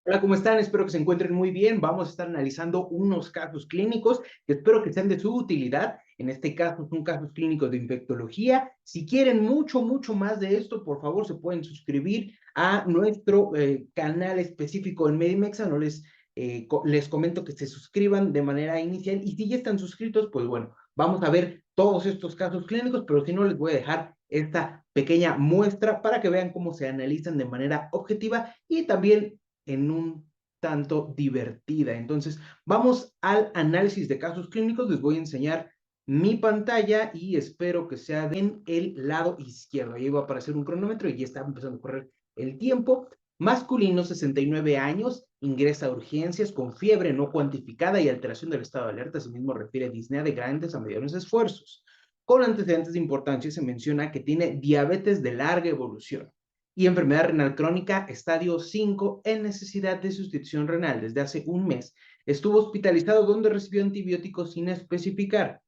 Hola, ¿cómo están? Espero que se encuentren muy bien. Vamos a estar analizando unos casos clínicos que espero que sean de su utilidad. En este caso son casos clínicos de infectología. Si quieren mucho más de esto, por favor, se pueden suscribir a nuestro canal específico en Medimexa. No les comento que se suscriban de manera inicial y si ya están suscritos, pues bueno, vamos a ver todos estos casos clínicos, pero si no, les voy a dejar esta pequeña muestra para que vean cómo se analizan de manera objetiva y también en un tanto divertida. Entonces, vamos al análisis de casos clínicos. Les voy a enseñar mi pantalla y espero que sea en el lado izquierdo. Ahí va a aparecer un cronómetro y ya está empezando a correr el tiempo. Masculino, 69 años, ingresa a urgencias con fiebre no cuantificada y alteración del estado de alerta. Asimismo, refiere disnea de grandes a medianos esfuerzos. Con antecedentes de importancia se menciona que tiene diabetes de larga evolución y enfermedad renal crónica estadio 5 en necesidad de sustitución renal desde hace un mes. Estuvo hospitalizado donde recibió antibióticos sin especificar.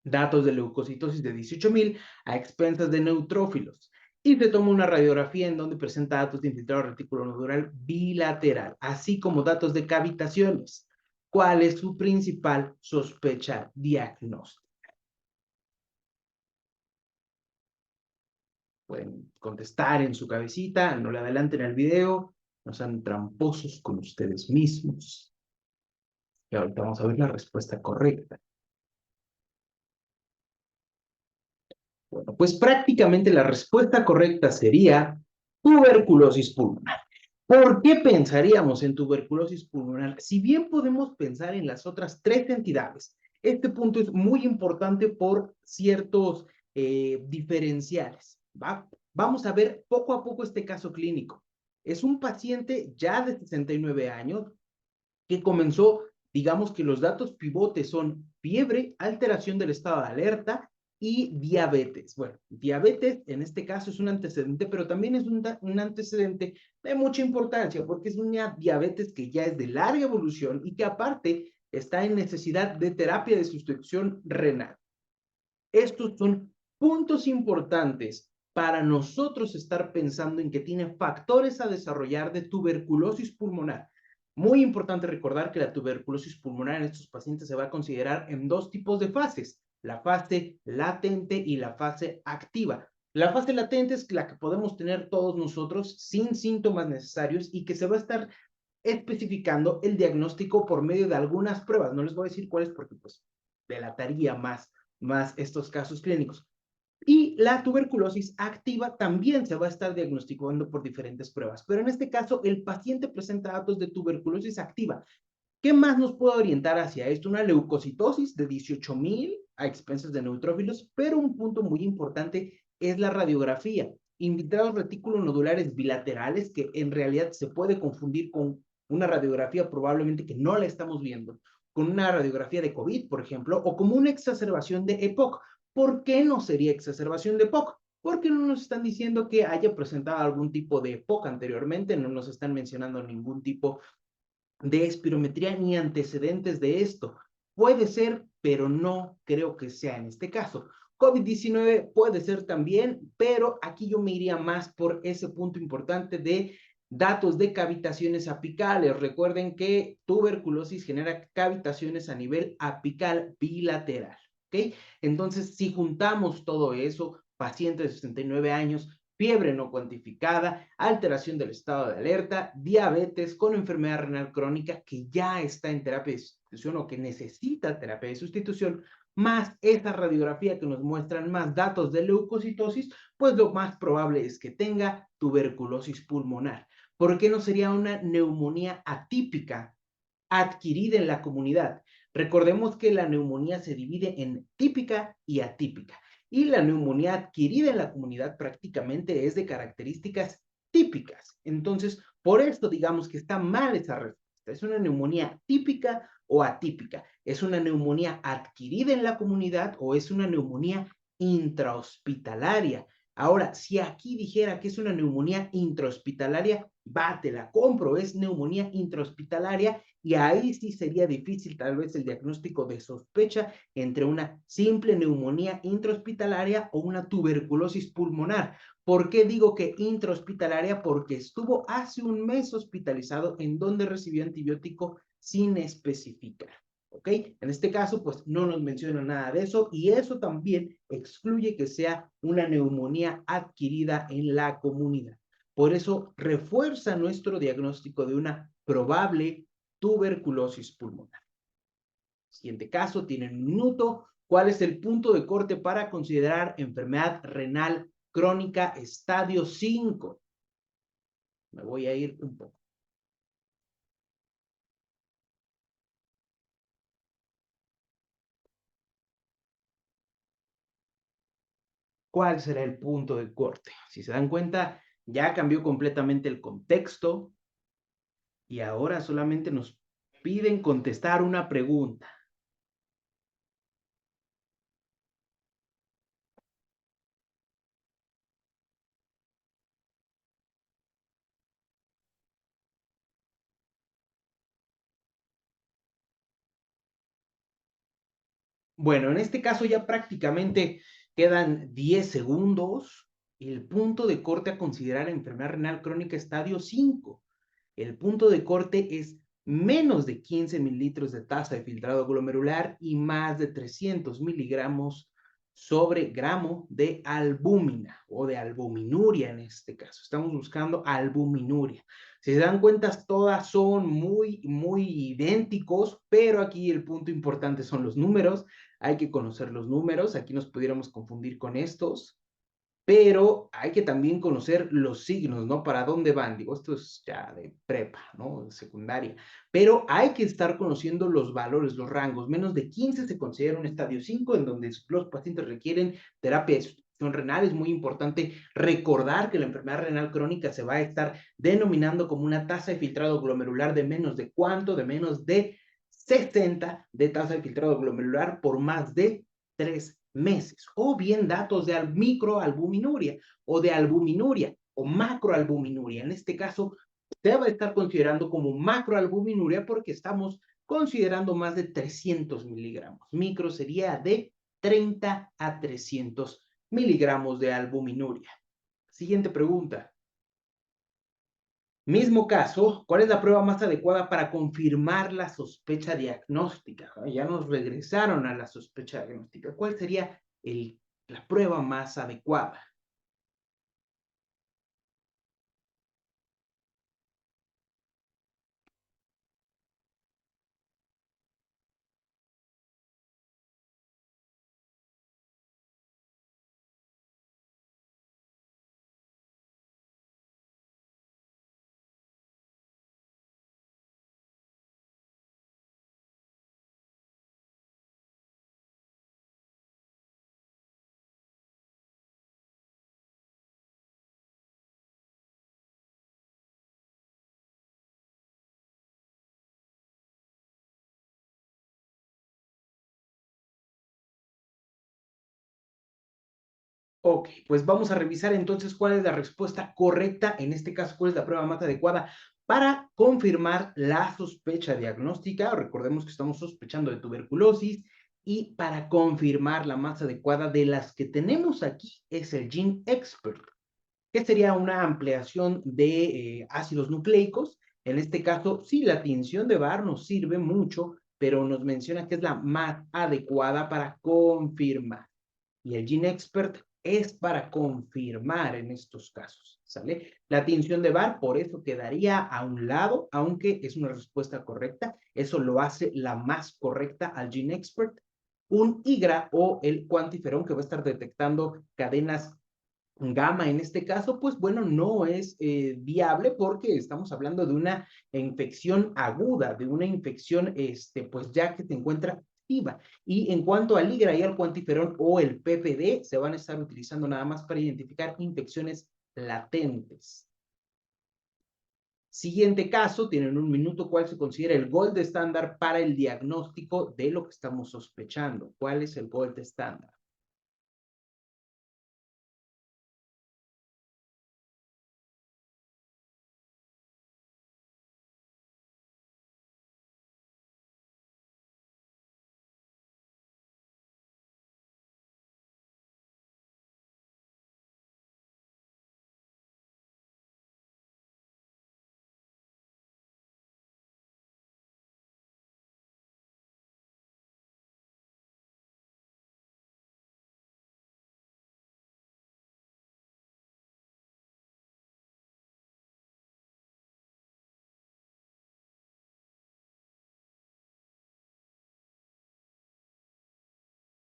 Datos de leucocitosis de 18,000 a expensas de neutrófilos. Y se toma una radiografía en donde presenta datos de infiltrado reticulonodular bilateral, así como datos de cavitaciones. ¿Cuál es su principal sospecha diagnóstica? Pueden contestar en su cabecita, no le adelanten el video, no sean tramposos con ustedes mismos. Y ahorita vamos a ver la respuesta correcta. Bueno, pues prácticamente la respuesta correcta sería tuberculosis pulmonar. ¿Por qué pensaríamos en tuberculosis pulmonar? Si bien podemos pensar en las otras tres entidades, este punto es muy importante por ciertos diferenciales. ¿Va? Vamos a ver poco a poco este caso clínico. Es un paciente ya de 69 años que comenzó, digamos que los datos pivotes son fiebre, alteración del estado de alerta y diabetes. Bueno, diabetes en este caso es un antecedente, pero también es un antecedente de mucha importancia porque es una diabetes que ya es de larga evolución y que aparte está en necesidad de terapia de sustitución renal. Estos son puntos importantes para nosotros estar pensando en que tiene factores a desarrollar de tuberculosis pulmonar. Muy importante recordar que la tuberculosis pulmonar en estos pacientes se va a considerar en dos tipos de fases, la fase latente y la fase activa. La fase latente es la que podemos tener todos nosotros sin síntomas necesarios y que se va a estar especificando el diagnóstico por medio de algunas pruebas. No les voy a decir cuáles porque pues delataría más estos casos clínicos. Y la tuberculosis activa también se va a estar diagnosticando por diferentes pruebas, pero en este caso el paciente presenta datos de tuberculosis activa. ¿Qué más nos puede orientar hacia esto? Una leucocitosis de 18,000 a expensas de neutrófilos, pero un punto muy importante es la radiografía. Infiltrados reticulonodulares bilaterales, que en realidad se puede confundir con una radiografía probablemente que no la estamos viendo, con una radiografía de COVID, por ejemplo, o como una exacerbación de EPOC. ¿Por qué no sería exacerbación de EPOC? Porque no nos están diciendo que haya presentado algún tipo de EPOC anteriormente, no nos están mencionando ningún tipo de espirometría ni antecedentes de esto. Puede ser, pero no creo que sea en este caso. COVID-19 puede ser también, pero aquí yo me iría más por ese punto importante de datos de cavitaciones apicales. Recuerden que tuberculosis genera cavitaciones a nivel apical bilateral. ¿Ok? Entonces, si juntamos todo eso, paciente de 69 años, fiebre no cuantificada, alteración del estado de alerta, diabetes con enfermedad renal crónica que ya está en terapia de sustitución o que necesita terapia de sustitución, más esta radiografía que nos muestran más datos de leucocitosis, pues lo más probable es que tenga tuberculosis pulmonar. ¿Por qué no sería una neumonía atípica adquirida en la comunidad? Recordemos que la neumonía se divide en típica y atípica. Y la neumonía adquirida en la comunidad prácticamente es de características típicas. Entonces, por esto digamos que está mal esa respuesta. ¿Es una neumonía típica o atípica? ¿Es una neumonía adquirida en la comunidad o es una neumonía intrahospitalaria? Ahora, si aquí dijera que es una neumonía intrahospitalaria, va, te la compro, es neumonía intrahospitalaria y ahí sí sería difícil tal vez el diagnóstico de sospecha entre una simple neumonía intrahospitalaria o una tuberculosis pulmonar. ¿Por qué digo que intrahospitalaria? Porque estuvo hace un mes hospitalizado en donde recibió antibiótico sin especificar. ¿Ok? En este caso, pues no nos menciona nada de eso y eso también excluye que sea una neumonía adquirida en la comunidad. Por eso refuerza nuestro diagnóstico de una probable tuberculosis pulmonar. Siguiente caso, tienen un minuto. ¿Cuál es el punto de corte para considerar enfermedad renal crónica estadio 5? Me voy a ir un poco. ¿Cuál será el punto de corte? Si se dan cuenta, ya cambió completamente el contexto y ahora solamente nos piden contestar una pregunta. Bueno, en este caso ya prácticamente quedan 10 segundos. El punto de corte a considerar enfermedad renal crónica estadio 5. El punto de corte es menos de 15 mililitros de tasa de filtrado glomerular y más de 300 miligramos sobre gramo de albúmina o de albuminuria en este caso. Estamos buscando albuminuria. Si se dan cuenta, todas son muy idénticos, pero aquí el punto importante son los números. Hay que conocer los números. Aquí nos pudiéramos confundir con estos, pero hay que también conocer los signos, ¿no? ¿Para dónde van? Digo, esto es ya de prepa, ¿no? De secundaria. Pero hay que estar conociendo los valores, los rangos. Menos de 15 se considera un estadio 5, en donde los pacientes requieren terapia de sustitución renal. Es muy importante recordar que la enfermedad renal crónica se va a estar denominando como una tasa de filtrado glomerular de menos de ¿cuánto? De menos de 60 de tasa de filtrado glomerular por más de 3 meses, o bien datos de microalbuminuria o de albuminuria o macroalbuminuria. En este caso, se va a estar considerando como macroalbuminuria porque estamos considerando más de 300 miligramos. Micro sería de 30 a 300 miligramos de albuminuria. Siguiente pregunta. Mismo caso, ¿cuál es la prueba más adecuada para confirmar la sospecha diagnóstica? Ya nos regresaron a la sospecha diagnóstica. ¿Cuál sería la prueba más adecuada? Ok, pues vamos a revisar entonces cuál es la respuesta correcta, en este caso, cuál es la prueba más adecuada para confirmar la sospecha diagnóstica. Recordemos que estamos sospechando de tuberculosis y para confirmar la más adecuada de las que tenemos aquí es el Gene Expert, que sería una ampliación de ácidos nucleicos. En este caso, sí, la tinción de Barr nos sirve mucho, pero nos menciona que es la más adecuada para confirmar. Y el Gene Expert es para confirmar en estos casos, ¿sale? La tinción de Barr, por eso quedaría a un lado, aunque es una respuesta correcta. Eso lo hace la más correcta al Gene Expert. Un IGRA o el cuantiferón que va a estar detectando cadenas gamma en este caso, pues bueno, no es viable porque estamos hablando de una infección aguda, de una infección, pues ya que se encuentra activa. Y en cuanto al IGRA y al cuantiferón o el PPD, se van a estar utilizando nada más para identificar infecciones latentes. Siguiente caso, tienen un minuto. ¿Cuál se considera el gold estándar para el diagnóstico de lo que estamos sospechando? ¿Cuál es el gold estándar?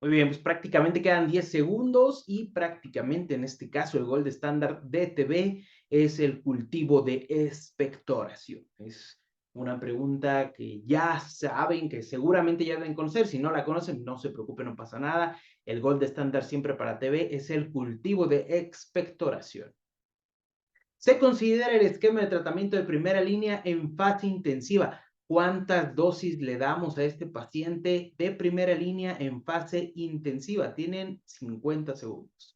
Muy bien, pues prácticamente quedan 10 segundos y prácticamente en este caso el gold estándar de TB es el cultivo de expectoración. Es una pregunta que ya saben, que seguramente ya deben conocer. Si no la conocen, no se preocupen, no pasa nada. El gold estándar siempre para TB es el cultivo de expectoración. Se considera el esquema de tratamiento de primera línea en fase intensiva. ¿Cuántas dosis le damos a este paciente de primera línea en fase intensiva? Tienen 50 segundos.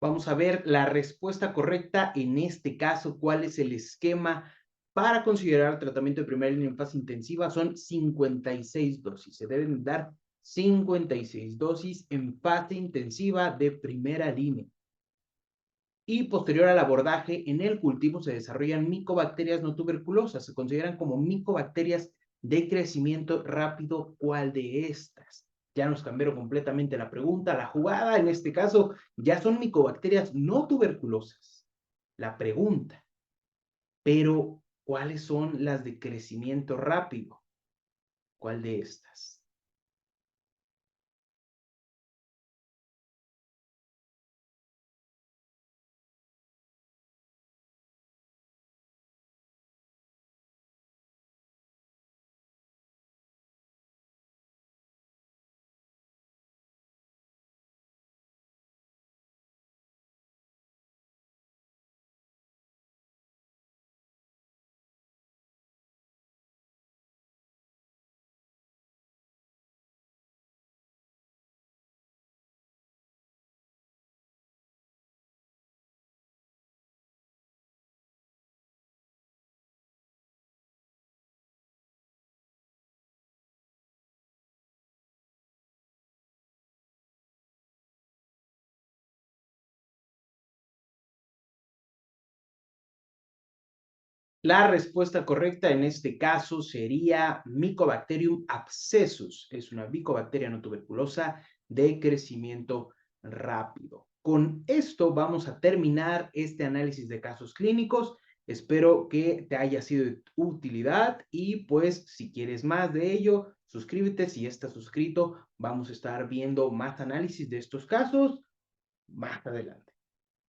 Vamos a ver la respuesta correcta en este caso. ¿Cuál es el esquema para considerar tratamiento de primera línea en fase intensiva? Son 56 dosis. Se deben dar 56 dosis en fase intensiva de primera línea. Y posterior al abordaje, en el cultivo se desarrollan micobacterias no tuberculosas. Se consideran como micobacterias de crecimiento rápido. ¿Cuál de estas? Ya nos cambiaron completamente la pregunta. La jugada, en este caso, ya son micobacterias no tuberculosas. La pregunta, pero ¿cuáles son las de crecimiento rápido? ¿Cuál de estas? La respuesta correcta en este caso sería Mycobacterium abscessus. Es una micobacteria no tuberculosa de crecimiento rápido. Con esto vamos a terminar este análisis de casos clínicos. Espero que te haya sido de utilidad y pues si quieres más de ello, suscríbete. Si ya estás suscrito, vamos a estar viendo más análisis de estos casos más adelante.